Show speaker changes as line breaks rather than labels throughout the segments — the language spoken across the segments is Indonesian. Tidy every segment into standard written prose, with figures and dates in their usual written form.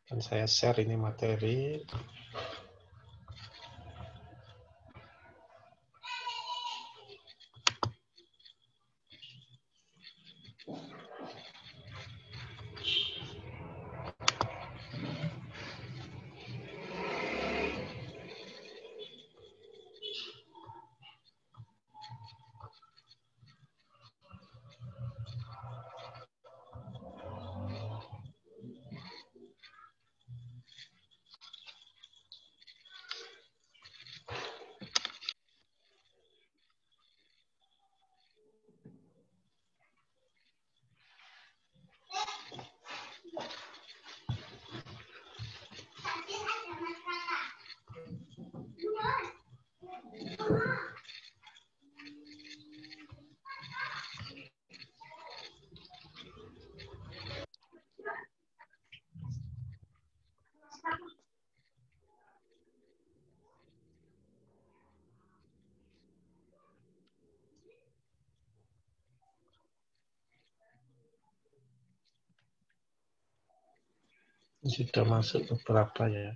Dan saya share ini materi. Sudah masuk beberapa ya.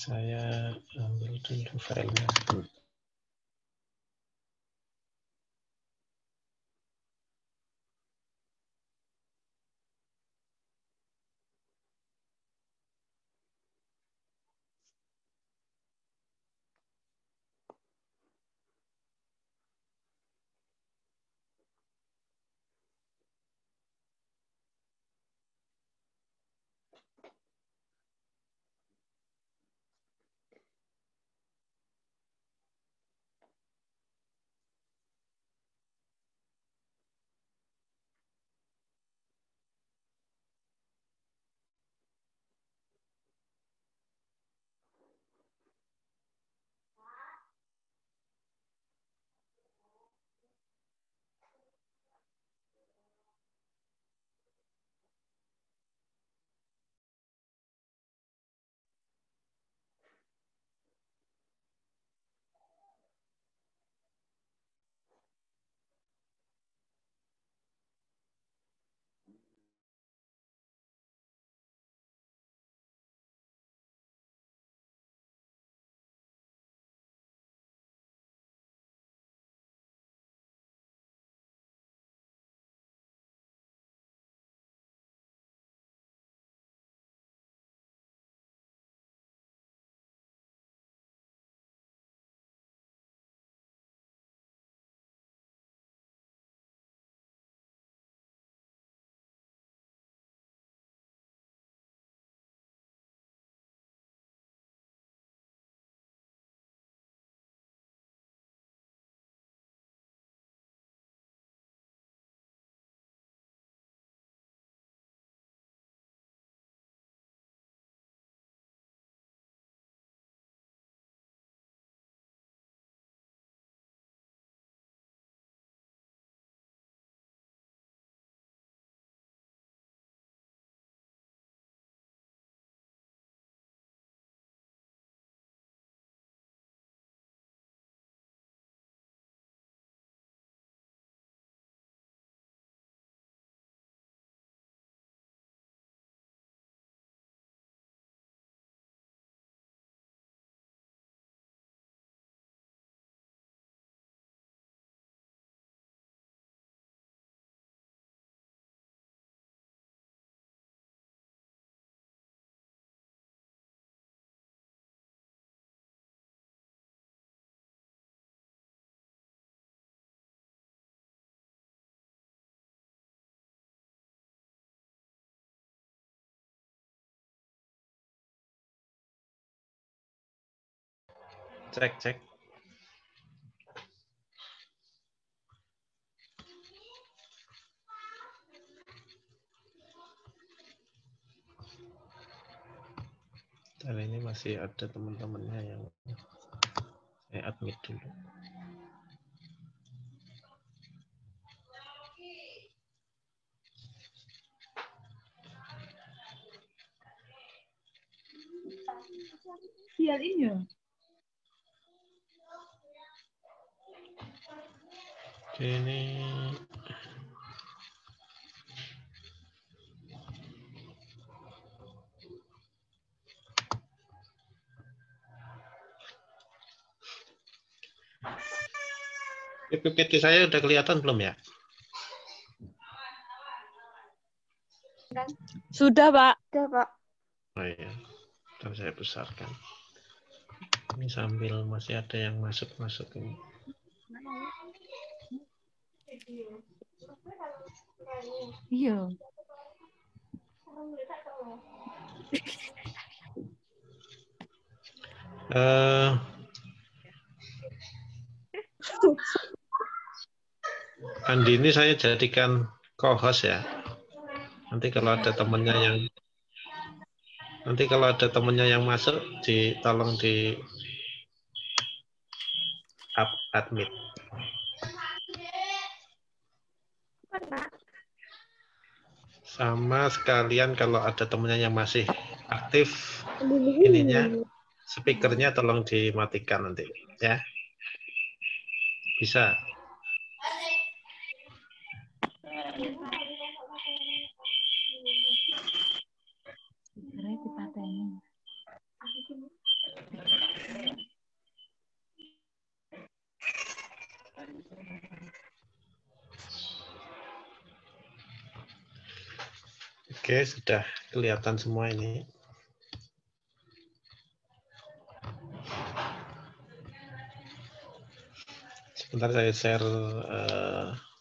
Saya ambil dulu filenya. Cek. Dan ini masih ada teman-temannya yang saya admit dulu.
Iya ini ya.
Oke, ini PPT saya udah kelihatan belum ya?
Sudah, Pak.
Sudah, Pak.
Oh iya, dan saya besarkan. Ini sambil masih ada yang masuk-masuk ini.
Iya.
Andi ini saya jadikan co-host ya. Nanti kalau ada temannya yang masuk, tolong di admit. Sama sekalian kalau ada temannya yang masih aktif, ininya speakernya tolong dimatikan nanti ya. Bisa. Oke, sudah kelihatan semua ini. Sebentar saya share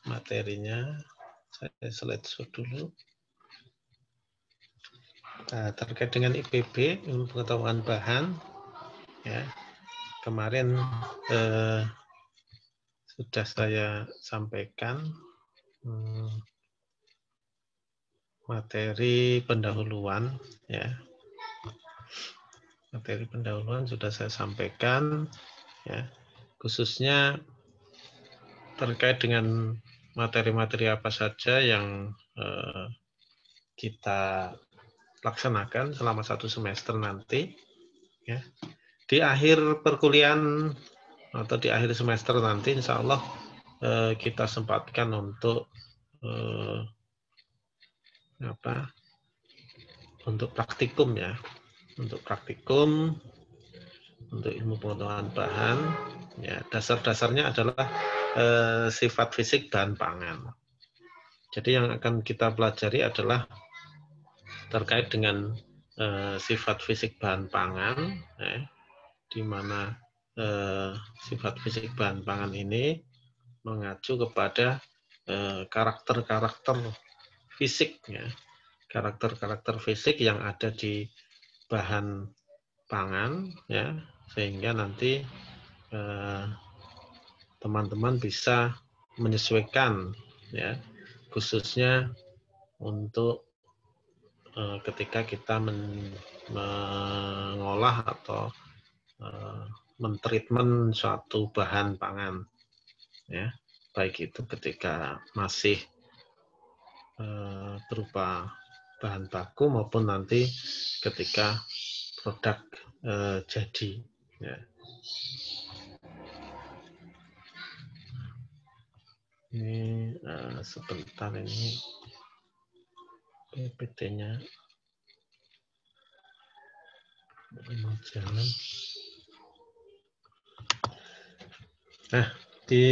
materinya. Saya slideshow dulu. Nah, terkait dengan IPB, ilmu pengetahuan bahan, ya kemarin sudah saya sampaikan materi pendahuluan, ya materi pendahuluan sudah saya sampaikan, ya khususnya terkait dengan materi-materi apa saja yang kita laksanakan selama 1 semester nanti, ya di akhir perkuliahan atau di akhir semester nanti, insya Allah kita sempatkan untuk untuk praktikum ya, untuk praktikum, untuk ilmu pengetahuan bahan, ya dasar-dasarnya adalah sifat fisik bahan pangan. Jadi yang akan kita pelajari adalah terkait dengan sifat fisik bahan pangan, ya, di mana sifat fisik bahan pangan ini mengacu kepada karakter-karakter fisik, ya, karakter-karakter fisik yang ada di bahan pangan, ya, sehingga nanti teman-teman bisa menyesuaikan, ya, khususnya untuk ketika kita mengolah atau mentreatment suatu bahan pangan, ya, baik itu ketika masih berupa bahan baku maupun nanti ketika produk jadi, ya. Ini sebentar, ini PPT-nya mau jalan. Nah, di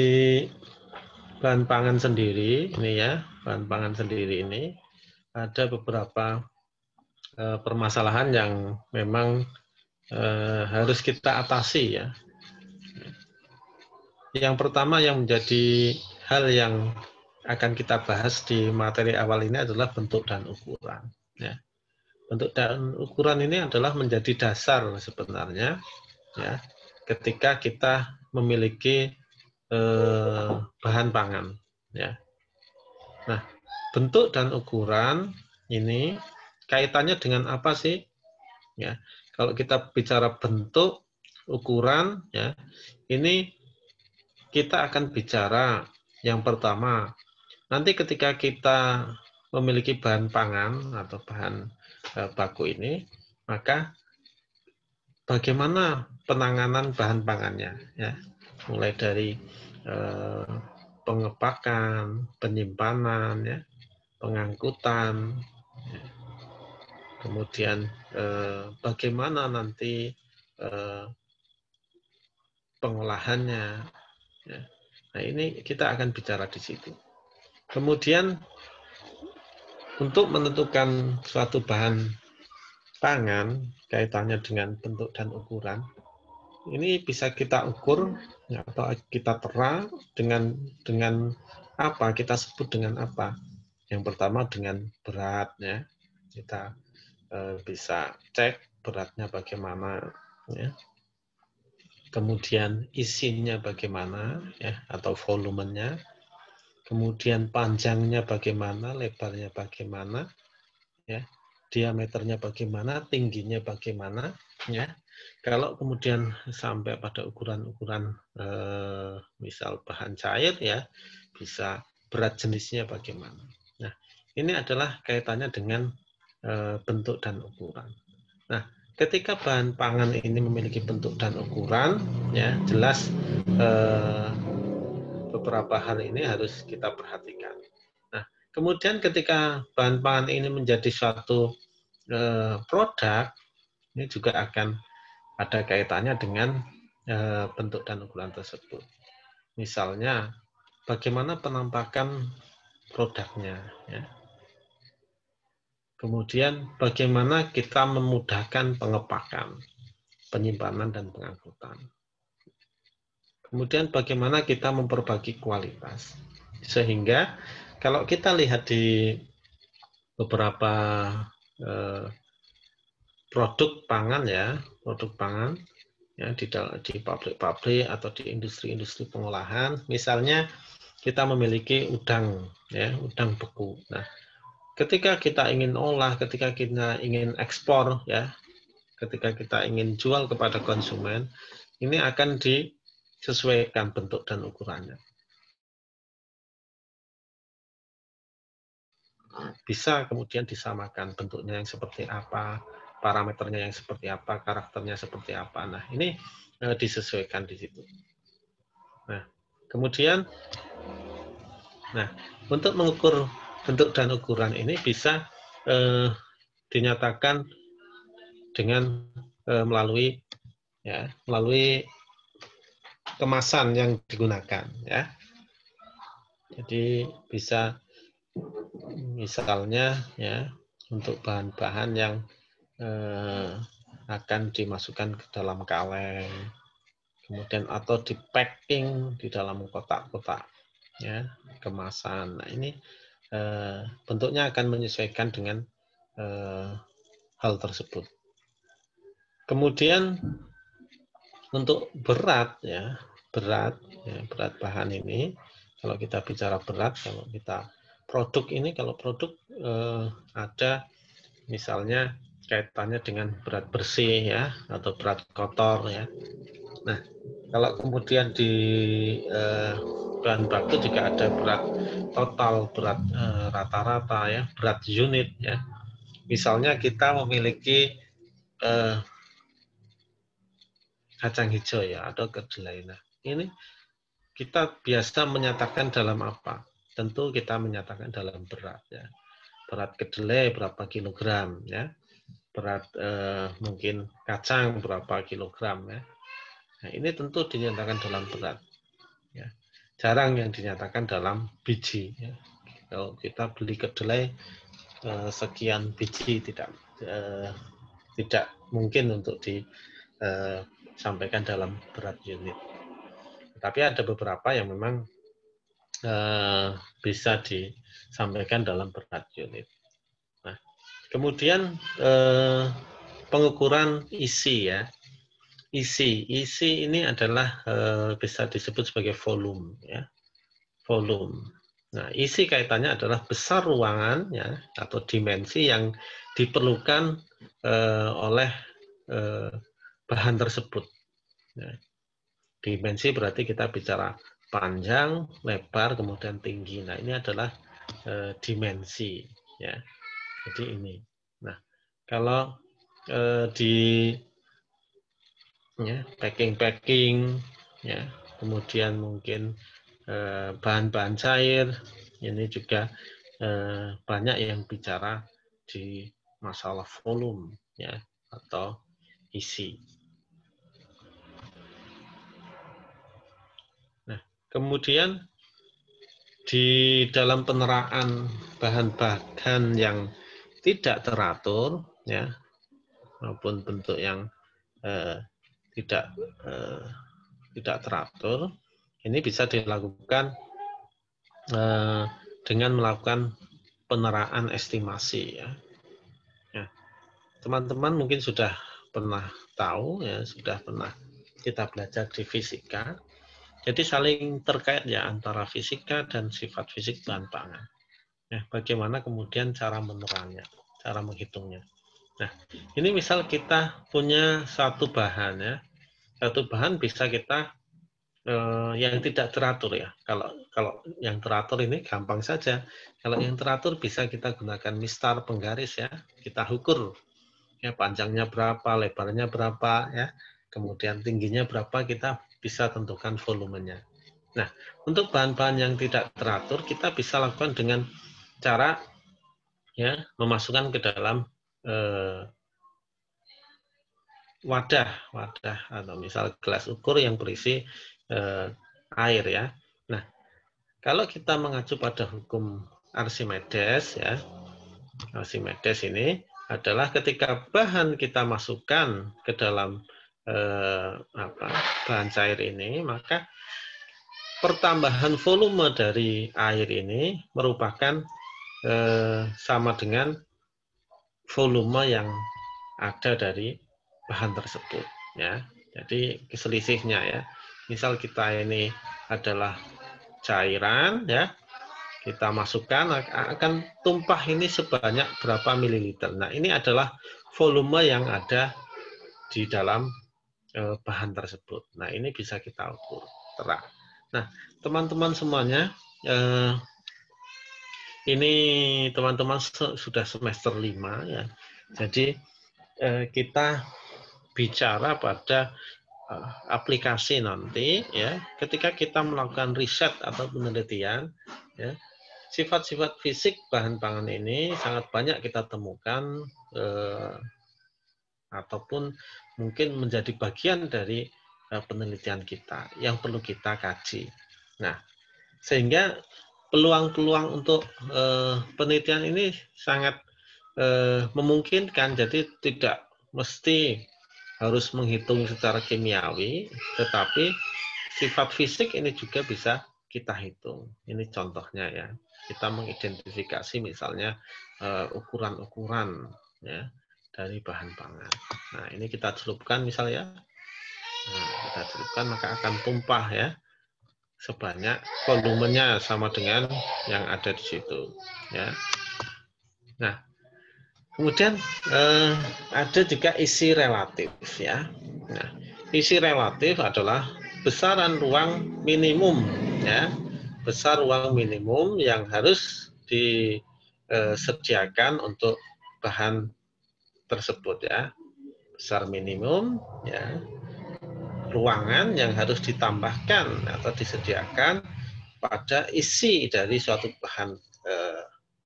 bahan pangan sendiri ini ya, bahan pangan sendiri ini ada beberapa permasalahan yang memang harus kita atasi ya. Yang pertama yang menjadi hal yang akan kita bahas di materi awal ini adalah bentuk dan ukuran. Ya. Bentuk dan ukuran ini adalah menjadi dasar sebenarnya, ya, ketika kita memiliki bahan pangan. Ya. Nah, bentuk dan ukuran ini kaitannya dengan apa sih? Ya, kalau kita bicara bentuk, ukuran, ya, ini kita akan bicara yang pertama. Nanti ketika kita memiliki bahan pangan atau bahan baku ini, maka bagaimana penanganan bahan pangannya, ya, mulai dari pengepakan, penyimpanan, ya, pengangkutan, ya. Kemudian bagaimana nanti pengolahannya, ya. Nah, ini kita akan bicara di situ. Kemudian untuk menentukan suatu bahan pangan kaitannya dengan bentuk dan ukuran, ini bisa kita ukur atau kita tera dengan apa, kita sebut dengan apa. Yang pertama dengan berat, ya. Kita bisa cek beratnya bagaimana, ya. Kemudian isinya bagaimana, ya, atau volumenya. Kemudian panjangnya bagaimana, lebarnya bagaimana, ya, diameternya bagaimana, tingginya bagaimana, ya. Kalau kemudian sampai pada ukuran-ukuran misal bahan cair, ya, bisa berat jenisnya bagaimana. Nah, ini adalah kaitannya dengan bentuk dan ukuran. Nah, ketika bahan pangan ini memiliki bentuk dan ukuran, ya, jelas beberapa hal ini harus kita perhatikan. Nah, kemudian ketika bahan pangan ini menjadi suatu produk, ini juga akan ada kaitannya dengan bentuk dan ukuran tersebut. Misalnya, bagaimana penampakan produknya, ya. Kemudian, bagaimana kita memudahkan pengepakan, penyimpanan, dan pengangkutan. Kemudian, bagaimana kita memperbaiki kualitas. Sehingga, kalau kita lihat di beberapa produk pangan, ya, produk pangan, ya, di pabrik-pabrik atau di industri-industri pengolahan, misalnya kita memiliki udang, ya, udang beku. Nah, ketika kita ingin olah, ketika kita ingin ekspor, ya, ketika kita ingin jual kepada konsumen, ini akan disesuaikan bentuk dan ukurannya. Bisa kemudian disamakan bentuknya yang seperti apa, parameternya yang seperti apa, karakternya seperti apa. Nah, ini disesuaikan di situ. Nah, kemudian, untuk mengukur bentuk dan ukuran ini bisa dinyatakan dengan melalui kemasan yang digunakan, ya. Jadi bisa misalnya, ya, untuk bahan-bahan yang akan dimasukkan ke dalam kaleng, kemudian atau di packing di dalam kotak-kotak, ya, kemasan. Nah, ini bentuknya akan menyesuaikan dengan hal tersebut. Kemudian untuk berat, ya, berat bahan ini, kalau kita bicara berat, kalau kita produk ini, kalau produk ada misalnya kaitannya dengan berat bersih, ya, atau berat kotor, ya. Nah, kalau kemudian di bahan baku juga ada berat total, berat rata-rata, ya, berat unit, ya. Misalnya kita memiliki kacang hijau, ya, atau kedelai. Nah, ini kita biasa menyatakan dalam apa? Tentu kita menyatakan dalam berat, ya. Berat kedelai berapa kilogram, ya. Berat mungkin kacang berapa kilogram, ya. Nah, ini tentu dinyatakan dalam berat, ya. Jarang yang dinyatakan dalam biji, ya. Kalau kita beli kedelai sekian biji, tidak mungkin untuk disampaikan dalam berat unit. Tapi ada beberapa yang memang bisa disampaikan dalam berat unit. Nah, kemudian pengukuran isi, ya. Isi ini adalah bisa disebut sebagai volume, ya. Volume. Nah, isi kaitannya adalah besar ruangan, ya, atau dimensi yang diperlukan oleh bahan tersebut. Ya. Dimensi berarti kita bicara panjang, lebar, kemudian tinggi. Nah, ini adalah dimensi. Ya. Jadi ini. Nah, kalau di ya, packing, ya, kemudian mungkin bahan-bahan cair, ini juga banyak yang bicara di masalah volume, ya, atau isi. Nah, kemudian di dalam peneraan bahan-bahan yang tidak teratur, ya, maupun bentuk yang tidak teratur, ini bisa dilakukan dengan melakukan peneraan estimasi. Ya. Teman-teman mungkin sudah pernah tahu, ya, sudah pernah kita belajar di fisika. Jadi saling terkait ya antara fisika dan sifat fisik bahan pangan. Ya, bagaimana kemudian cara menerangnya, cara menghitungnya. Nah, ini misal kita punya satu bahan, ya, satu bahan bisa kita yang tidak teratur, ya. Kalau yang teratur ini gampang saja. Kalau yang teratur bisa kita gunakan mistar penggaris, ya. Kita ukur, ya, panjangnya berapa, lebarnya berapa, ya. Kemudian tingginya berapa, kita bisa tentukan volumenya. Nah, untuk bahan-bahan yang tidak teratur kita bisa lakukan dengan cara, ya, memasukkan ke dalam wadah atau misal gelas ukur yang berisi air, ya. Nah, kalau kita mengacu pada hukum Archimedes, ya, Archimedes ini adalah ketika bahan kita masukkan ke dalam bahan cair ini, maka pertambahan volume dari air ini merupakan sama dengan volume yang ada dari bahan tersebut, ya. Jadi selisihnya, ya. Misal kita ini adalah cairan, ya. Kita masukkan akan tumpah ini sebanyak berapa mililiter. Nah, ini adalah volume yang ada di dalam bahan tersebut. Nah, ini bisa kita ukur terang. Nah, teman-teman semuanya, ini teman-teman sudah semester 5, ya. Jadi kita bicara pada aplikasi nanti, ya, ketika kita melakukan riset atau penelitian, ya, sifat-sifat fisik bahan pangan ini sangat banyak kita temukan ataupun mungkin menjadi bagian dari penelitian kita yang perlu kita kaji. Nah, sehingga peluang-peluang untuk penelitian ini sangat memungkinkan. Jadi tidak mesti harus menghitung secara kimiawi, tetapi sifat fisik ini juga bisa kita hitung. Ini contohnya, ya. Kita mengidentifikasi misalnya ukuran-ukuran, ya, dari bahan pangan. Nah, ini kita celupkan misalnya. Nah, kita celupkan maka akan tumpah, ya, sebanyak volumenya sama dengan yang ada di situ, ya. Nah, kemudian ada juga isi relatif, ya. Nah, isi relatif adalah besaran ruang minimum, ya, besar ruang minimum yang harus disediakan untuk bahan tersebut, ya. Besar minimum, ya, ruangan yang harus ditambahkan atau disediakan pada isi dari suatu bahan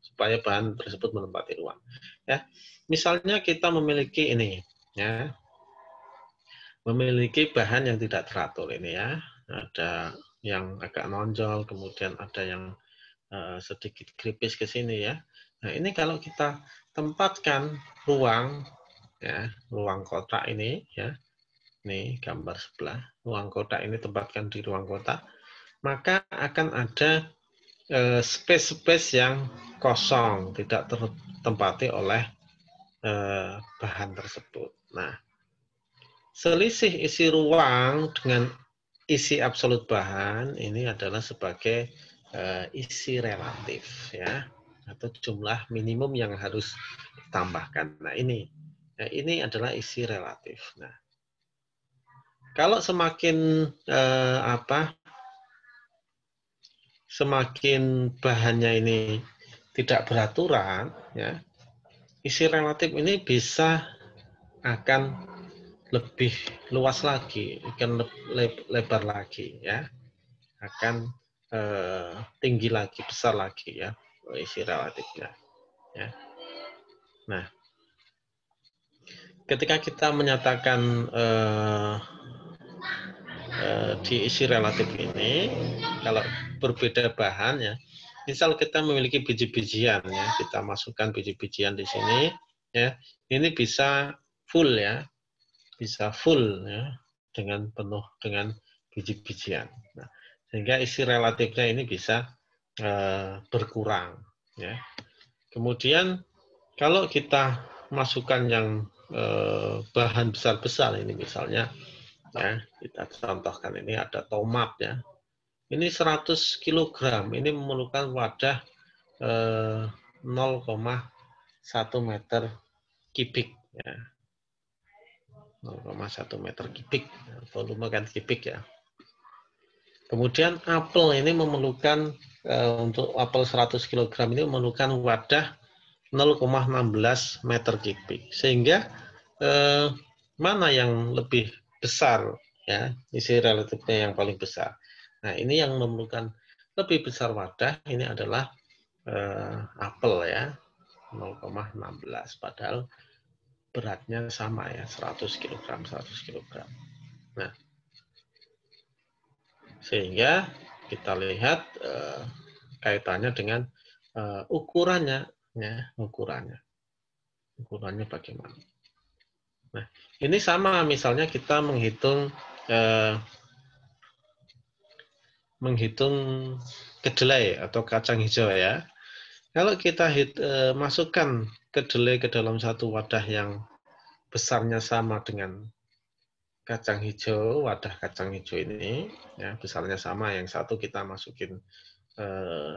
supaya bahan tersebut menempati ruang, ya. Misalnya kita memiliki ini, ya, memiliki bahan yang tidak teratur ini, ya. Ada yang agak nonjol, kemudian ada yang sedikit kripis ke sini, ya. Nah, ini kalau kita tempatkan ruang, ya, ruang kotak ini, ya. Ini gambar sebelah, ruang kotak ini tempatkan di ruang kotak, maka akan ada space-space yang kosong, tidak tertempati oleh bahan tersebut. Nah, selisih isi ruang dengan isi absolut bahan ini adalah sebagai isi relatif, ya, atau jumlah minimum yang harus ditambahkan. Nah, ini Ya, ini adalah isi relatif. Nah, kalau semakin semakin bahannya ini tidak beraturan, ya, isi relatif ini bisa akan lebih luas lagi, akan lebar lagi, ya, akan tinggi lagi, besar lagi, ya, isi relatifnya. Ya. Nah, ketika kita menyatakan di isi relatif ini, kalau berbeda bahan, ya, misal kita memiliki biji-bijian, ya, kita masukkan biji-bijian di sini, ya, ini bisa full, ya, bisa full, ya, dengan penuh dengan biji-bijian. Nah, sehingga isi relatifnya ini bisa berkurang, ya. Kemudian kalau kita masukkan yang bahan besar-besar ini, misalnya, ya, kita contohkan ini ada tomat, ya. Ini 100 kg, ini memerlukan wadah 0,1 meter kubik, ya. 0,1 meter kubik, volume kan kubik, ya. Kemudian apel ini memerlukan untuk apel 100 kg ini memerlukan wadah 0,16 meter kubik. Sehingga mana yang lebih besar, ya, isi relatifnya yang paling besar. Nah, ini yang memerlukan lebih besar wadah ini adalah apel, ya, 0,16, padahal beratnya sama, ya, 100 kg 100 kg. Nah, sehingga kita lihat kaitannya dengan ukurannya, ya, ukurannya bagaimana. Nah, ini sama misalnya kita menghitung kedelai atau kacang hijau, ya. Kalau kita masukkan kedelai ke dalam satu wadah yang besarnya sama dengan kacang hijau, wadah kacang hijau ini, ya, besarnya sama, yang satu kita masukin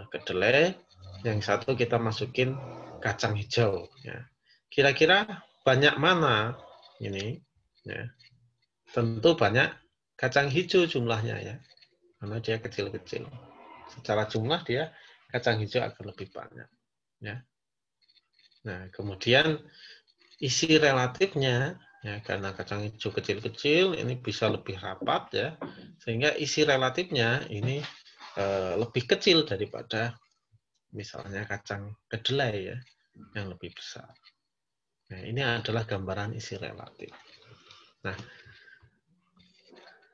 kedelai, yang satu kita masukin kacang hijau, ya. Kira-kira banyak mana ini, ya? Tentu banyak kacang hijau jumlahnya, ya, karena dia kecil-kecil. Secara jumlah dia kacang hijau akan lebih banyak, ya. Nah, kemudian isi relatifnya, ya, karena kacang hijau kecil-kecil ini bisa lebih rapat, ya, sehingga isi relatifnya ini lebih kecil daripada misalnya kacang kedelai, ya, yang lebih besar. Nah, ini adalah gambaran isi relatif. Nah,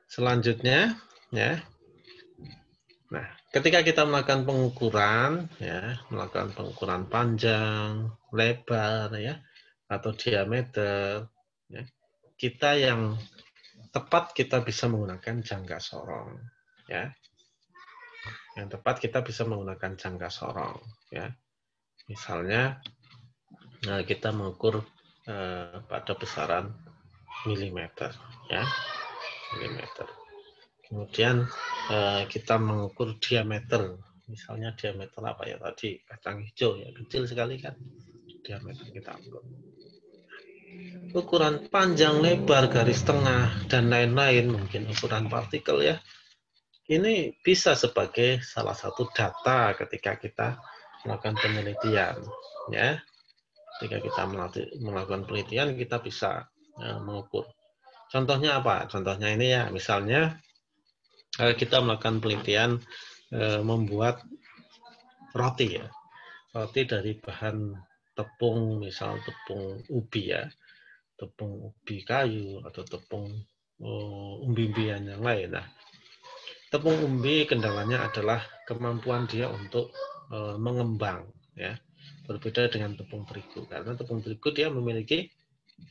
selanjutnya, ya. Nah, ketika kita melakukan pengukuran, ya, melakukan pengukuran panjang, lebar, ya, atau diameter, ya, kita yang tepat kita bisa menggunakan jangka sorong, ya. Yang tepat kita bisa menggunakan jangka sorong, ya. Misalnya kita mengukur pada besaran milimeter, ya, milimeter. Kemudian kita mengukur diameter, misalnya diameter apa ya tadi, kacang hijau, ya, kecil sekali kan diameter kita ukur. Ukuran panjang, lebar, garis tengah, dan lain-lain, mungkin ukuran partikel, ya. Ini bisa sebagai salah satu data ketika kita melakukan penelitian, ya. Ketika kita melakukan penelitian, kita bisa mengukur. Contohnya apa? Contohnya ini, ya, misalnya kita melakukan penelitian membuat roti, ya, roti dari bahan tepung, misal tepung ubi, ya, tepung ubi kayu atau tepung umbi-umbian yang lain. Nah, tepung umbi kendalanya adalah kemampuan dia untuk mengembang, ya, berbeda dengan tepung terigu, karena tepung terigu dia memiliki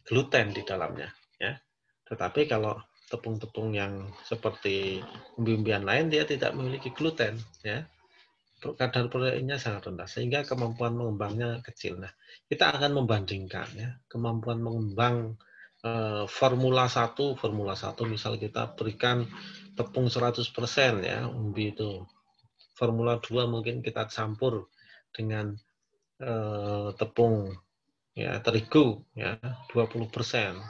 gluten di dalamnya, ya. Tetapi kalau tepung-tepung yang seperti umbi-umbian lain dia tidak memiliki gluten, ya. Kadar proteinnya sangat rendah sehingga kemampuan mengembangnya kecil. Nah, kita akan membandingkan, ya, kemampuan mengembang Formula 1 misal kita berikan tepung 100%, ya, umbi itu. Formula 2 mungkin kita campur dengan tepung ya terigu ya 20%, 30%,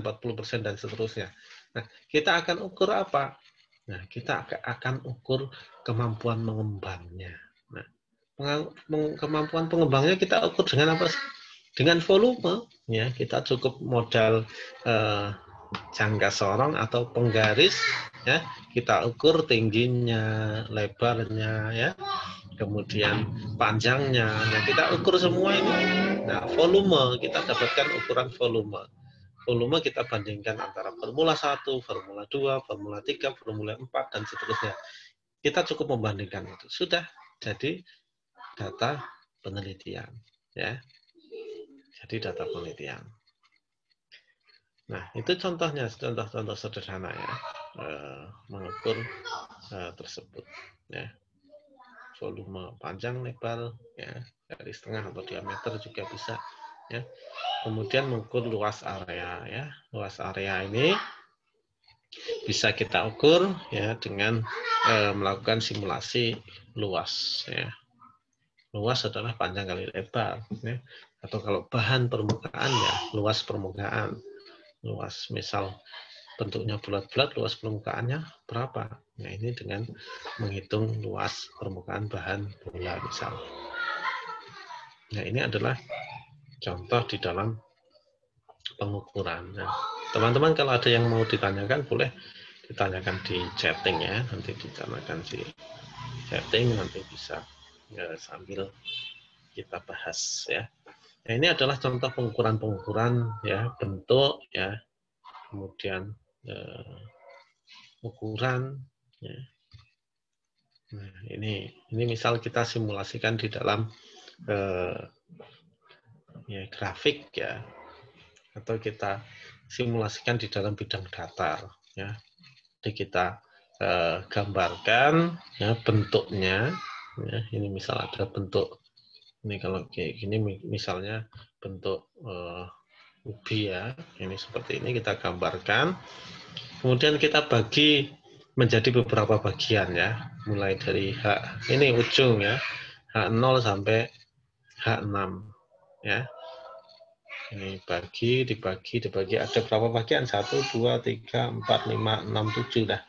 40% dan seterusnya. Nah, kita akan ukur apa? Nah, kita akan ukur kemampuan mengembangnya. Nah, kemampuan pengembangnya kita ukur dengan apa? Dengan volume. Ya, kita cukup modal jangka sorong atau penggaris. Ya, kita ukur tingginya, lebarnya, ya, kemudian panjangnya. Nah, kita ukur semua ini. Nah, volume kita dapatkan ukuran volume. Volume kita bandingkan antara formula 1, formula 2, formula 3, formula 4, dan seterusnya. Kita cukup membandingkan itu. Sudah jadi data penelitian. Ya. Jadi data penelitian. Nah, itu contohnya, contoh-contoh sederhana ya, mengukur tersebut. Ya. Volume panjang, lebar, ya, garis tengah atau diameter juga bisa. Ya. Kemudian mengukur luas area. Ya. Luas area ini bisa kita ukur ya dengan melakukan simulasi luas. Ya. Luas adalah panjang kali lebar. Ya. Atau kalau bahan permukaan ya luas permukaan. Luas misal bentuknya bulat-bulat, luas permukaannya berapa? Nah, ini dengan menghitung luas permukaan bahan bola misal. Nah, ini adalah contoh di dalam pengukuran. Nah, teman-teman kalau ada yang mau ditanyakan boleh ditanyakan di chatting ya, nanti ditanyakan di chatting, nanti bisa ya, sambil kita bahas ya. Nah, ini adalah contoh pengukuran-pengukuran ya, bentuk ya, kemudian ukuran ya. Nah, ini misal kita simulasikan di dalam ya, grafik ya, atau kita simulasikan di dalam bidang datar ya. Jadi kita gambarkan ya bentuknya ya. Ini misal ada bentuk ini, kalau kayak gini misalnya bentuk ubi ya, ini seperti ini kita gambarkan, kemudian kita bagi menjadi beberapa bagian ya, mulai dari ini ujung ya, H0 sampai H6 ya. Ini dibagi ada berapa bagian? 1 2 3 4 5 6 7 dah.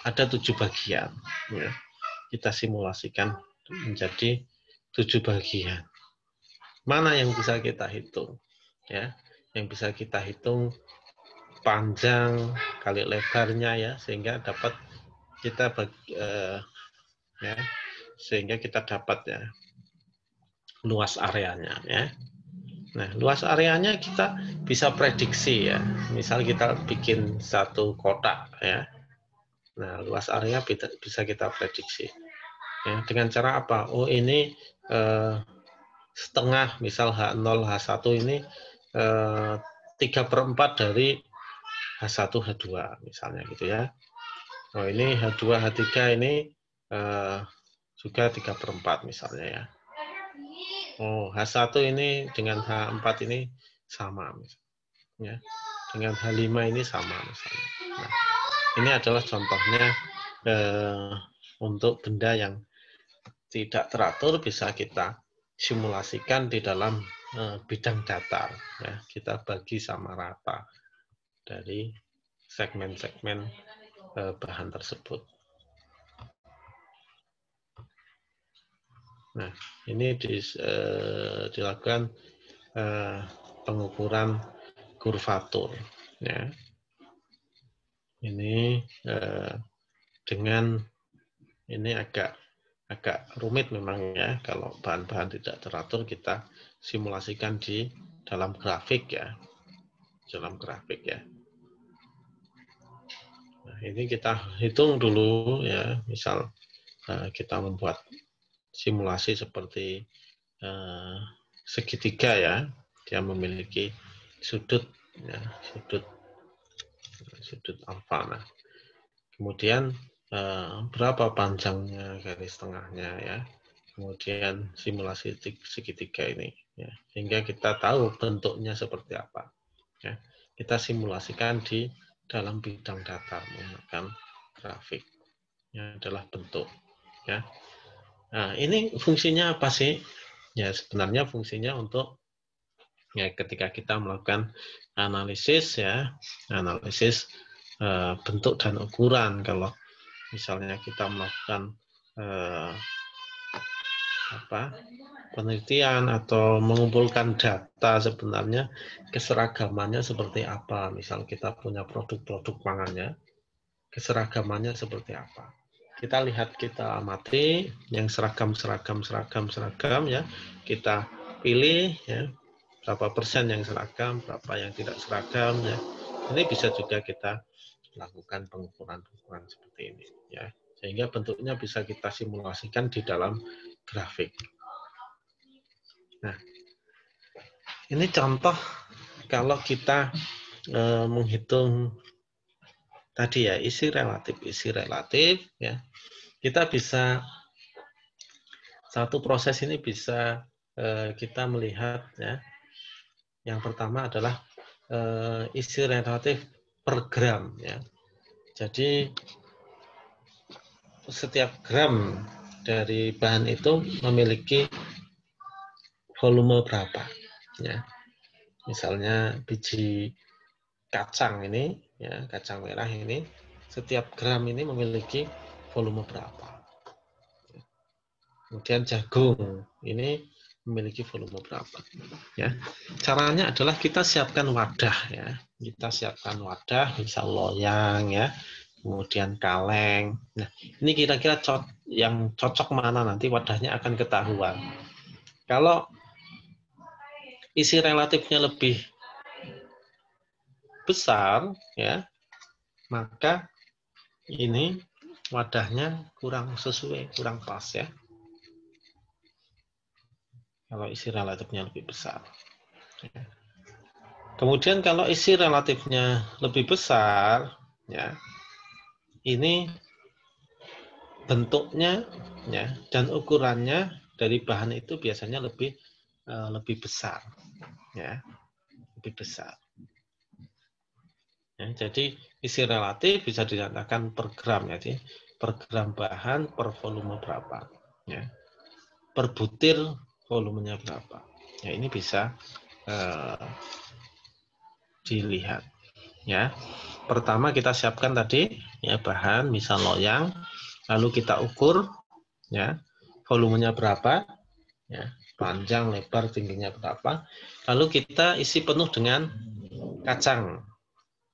Ada 7 bagian ya. Kita simulasikan menjadi 7 bagian. Mana yang bisa kita hitung ya? Yang bisa kita hitung panjang kali lebarnya ya, sehingga dapat kita ya, sehingga kita dapat ya luas areanya ya. Nah, luas areanya kita bisa prediksi ya. Misal kita bikin satu kotak ya. Nah, luas area bisa kita prediksi. Ya, dengan cara apa? Oh, ini setengah, misal H0, H1 ini 3/4 dari H1, H2 misalnya gitu ya. Oh, ini H2, H3 ini juga 3/4 misalnya ya. Oh, H1 ini dengan H4 ini sama misalnya. Dengan H5 ini sama misalnya. Nah, ini adalah contohnya untuk benda yang tidak teratur bisa kita simulasikan di dalam bidang datar ya. Kita bagi sama rata dari segmen-segmen bahan tersebut. Nah, ini dilakukan pengukuran kurvatur ya. Ini dengan ini agak rumit memang ya, kalau bahan-bahan tidak teratur kita simulasikan di dalam grafik ya. Dalam grafik ya. Nah, ini kita hitung dulu ya, misal kita membuat simulasi seperti segitiga ya, dia memiliki sudut ya, sudut alfa. Nah, kemudian berapa panjangnya garis tengahnya ya, kemudian simulasi segitiga ini ya, sehingga kita tahu bentuknya seperti apa ya. Kita simulasikan di dalam bidang datar menggunakan grafik. Ini adalah bentuk ya. Nah, ini fungsinya apa sih? Ya, sebenarnya fungsinya untuk Ya, ketika kita melakukan analisis ya, analisis bentuk dan ukuran. Kalau misalnya kita melakukan penelitian atau mengumpulkan data, sebenarnya keseragamannya seperti apa. Misal kita punya produk-produk pangannya, keseragamannya seperti apa. Kita lihat, kita amati yang seragam ya, kita pilih ya, berapa persen yang seragam, berapa yang tidak seragam ya. Ini bisa juga kita lakukan pengukuran seperti ini ya, sehingga bentuknya bisa kita simulasikan di dalam grafik. Nah, ini contoh kalau kita menghitung tadi ya, isi relatif ya, kita bisa, satu proses ini bisa kita melihat ya. Yang pertama adalah isi relatif per gram ya. Jadi setiap gram dari bahan itu memiliki volume berapa ya. Misalnya biji kacang ini ya, kacang merah ini, setiap gram ini memiliki volume berapa. Kemudian jagung ini memiliki volume berapa ya. Caranya adalah kita siapkan wadah ya. Kita siapkan wadah, misal loyang ya, kemudian kaleng. Nah, ini kira-kira yang cocok mana, nanti wadahnya akan ketahuan. Kalau isi relatifnya lebih besar ya, maka ini wadahnya kurang sesuai, kurang pas ya. Kalau isi relatifnya lebih besar. Kemudian kalau isi relatifnya lebih besar, ya, ini bentuknya ya dan ukurannya dari bahan itu biasanya lebih besar, ya, lebih besar. Ya, jadi isi relatif bisa dinyatakan per gram ya, per gram bahan per volume berapa, ya, per butir volumenya berapa. Ya, ini bisa dilihat ya. Pertama kita siapkan tadi ya bahan, misal loyang, lalu kita ukur ya volumenya berapa ya, panjang, lebar, tingginya berapa, lalu kita isi penuh dengan kacang,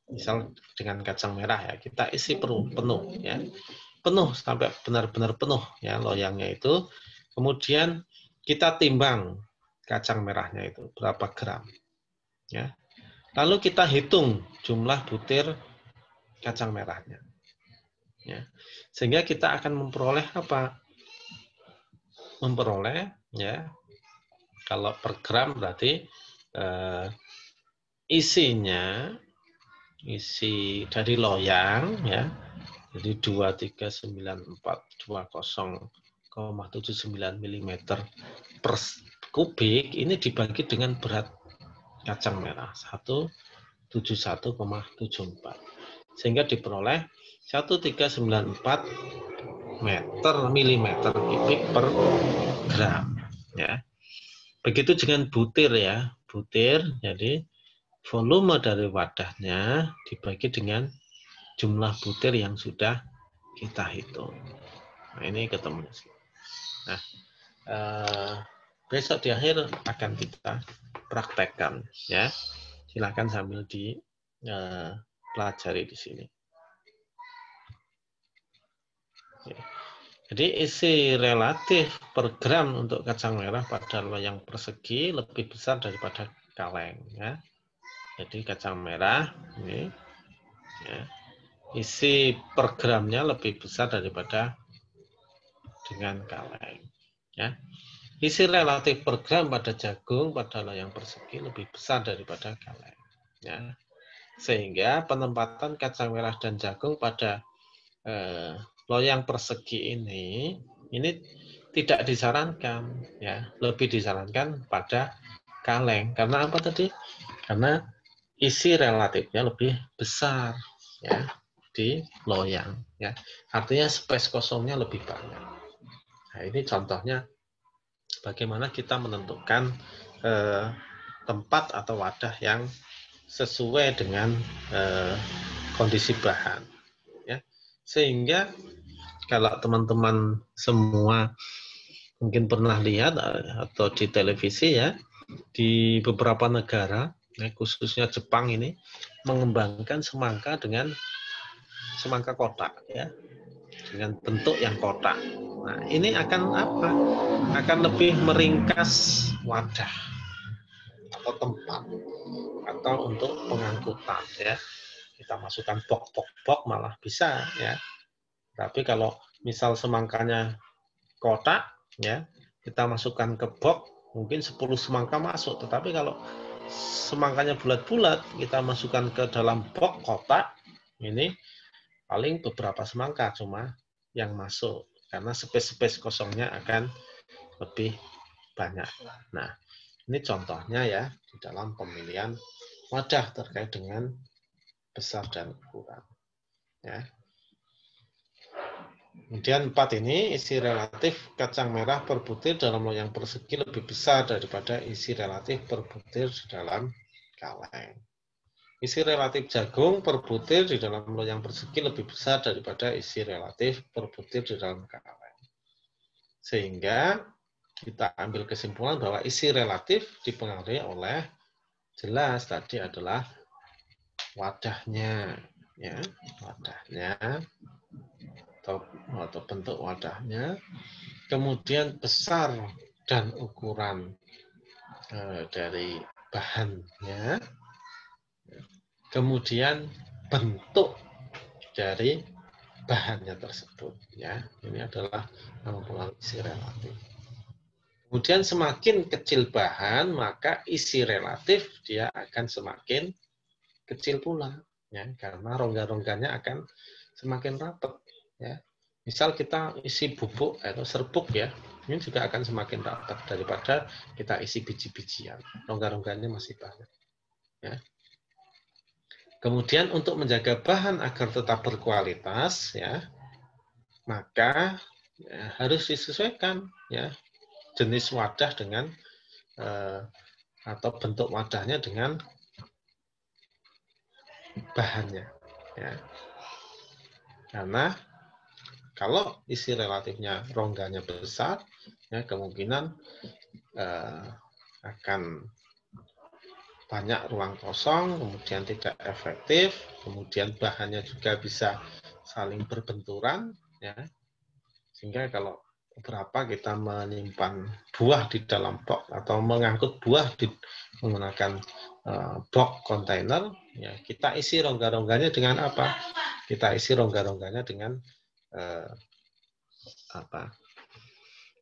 misal dengan kacang merah ya, kita isi penuh ya, penuh sampai benar-benar penuh ya loyangnya itu. Kemudian kita timbang kacang merahnya itu berapa gram ya. Lalu kita hitung jumlah butir kacang merahnya. Ya. Sehingga kita akan memperoleh apa? Memperoleh ya, kalau per gram berarti isinya, isi dari loyang ya, jadi 239420,79 mm per kubik, ini dibagi dengan berat kacang merah 171,74, sehingga diperoleh 1394 milimeter kubik per gram ya. Begitu dengan butir ya, butir, jadi volume dari wadahnya dibagi dengan jumlah butir yang sudah kita hitung. Nah, ini ketemu. Nah, besok di akhir akan kita praktekkan ya. Silakan sambil dipelajari di sini. Jadi isi relatif per gram untuk kacang merah pada loyang persegi lebih besar daripada kaleng ya. Jadi kacang merah ini ya, isi per gramnya lebih besar daripada dengan kaleng ya. Isi relatif per gram pada jagung pada loyang persegi lebih besar daripada kaleng ya. Sehingga penempatan kacang merah dan jagung pada loyang persegi ini tidak disarankan ya, lebih disarankan pada kaleng. Karena apa tadi? Karena isi relatifnya lebih besar ya di loyang ya. Artinya space kosongnya lebih banyak. Nah, ini contohnya bagaimana kita menentukan tempat atau wadah yang sesuai dengan kondisi bahan. Ya. Sehingga kalau teman-teman semua mungkin pernah lihat atau di televisi ya, di beberapa negara, khususnya Jepang ini, mengembangkan semangka dengan semangka kotak ya, dengan bentuk yang kotak. Nah, ini akan apa? Akan lebih meringkas wadah atau tempat atau untuk pengangkutan ya. Kita masukkan box malah bisa ya. Tapi kalau misal semangkanya kotak ya, kita masukkan ke box mungkin 10 semangka masuk. Tetapi kalau semangkanya bulat-bulat, kita masukkan ke dalam box kotak, ini paling beberapa semangka cuma yang masuk. Karena space kosongnya akan lebih banyak. Nah, ini contohnya ya, di dalam pemilihan wadah terkait dengan besar dan ukuran. Ya. Kemudian 4 ini, isi relatif kacang merah per butir dalam loyang persegi lebih besar daripada isi relatif per butir di dalam kaleng. Isi relatif jagung per butir di dalam loyang persegi lebih besar daripada isi relatif per butir di dalam kaleng. Sehingga kita ambil kesimpulan bahwa isi relatif dipengaruhi oleh jelas tadi adalah wadahnya, ya, wadahnya atau bentuk wadahnya, kemudian besar dan ukuran dari bahannya, kemudian bentuk dari bahannya tersebut. Ya, ini adalah mempengaruhi isi relatif. Kemudian semakin kecil bahan, maka isi relatif dia akan semakin kecil pula, ya, karena rongga-rongganya akan semakin rapat. Ya. Misal kita isi bubuk atau serbuk ya, ini juga akan semakin rapat daripada kita isi biji-bijian. Rongga-rongganya masih banyak. Ya. Kemudian untuk menjaga bahan agar tetap berkualitas, ya, maka ya, harus disesuaikan ya jenis wadah dengan atau bentuk wadahnya dengan bahannya. Ya. Karena kalau isi relatifnya rongganya besar, ya kemungkinan akan banyak ruang kosong, kemudian tidak efektif, kemudian bahannya juga bisa saling berbenturan, ya. Sehingga kalau beberapa kita menyimpan buah di dalam box atau mengangkut buah menggunakan box kontainer, ya kita isi rongga-rongganya dengan apa? Kita isi rongga-rongganya dengan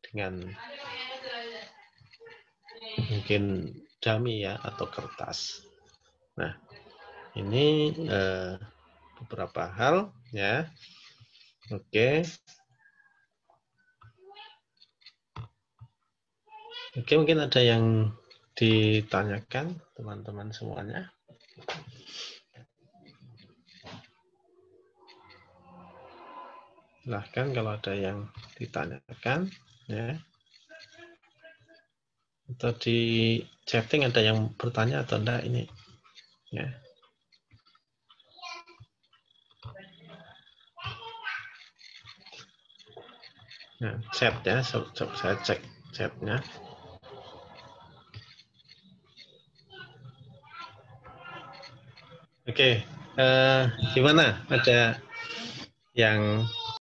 dengan mungkin dami ya atau kertas. Nah, ini beberapa hal ya. Oke. Oke, mungkin ada yang ditanyakan teman-teman semuanya. Silahkan kalau ada yang ditanyakan ya. Atau di chatting ada yang bertanya atau enggak ini ya. Nah, chat ya, saya cek chatnya. Oke, gimana? Ada yang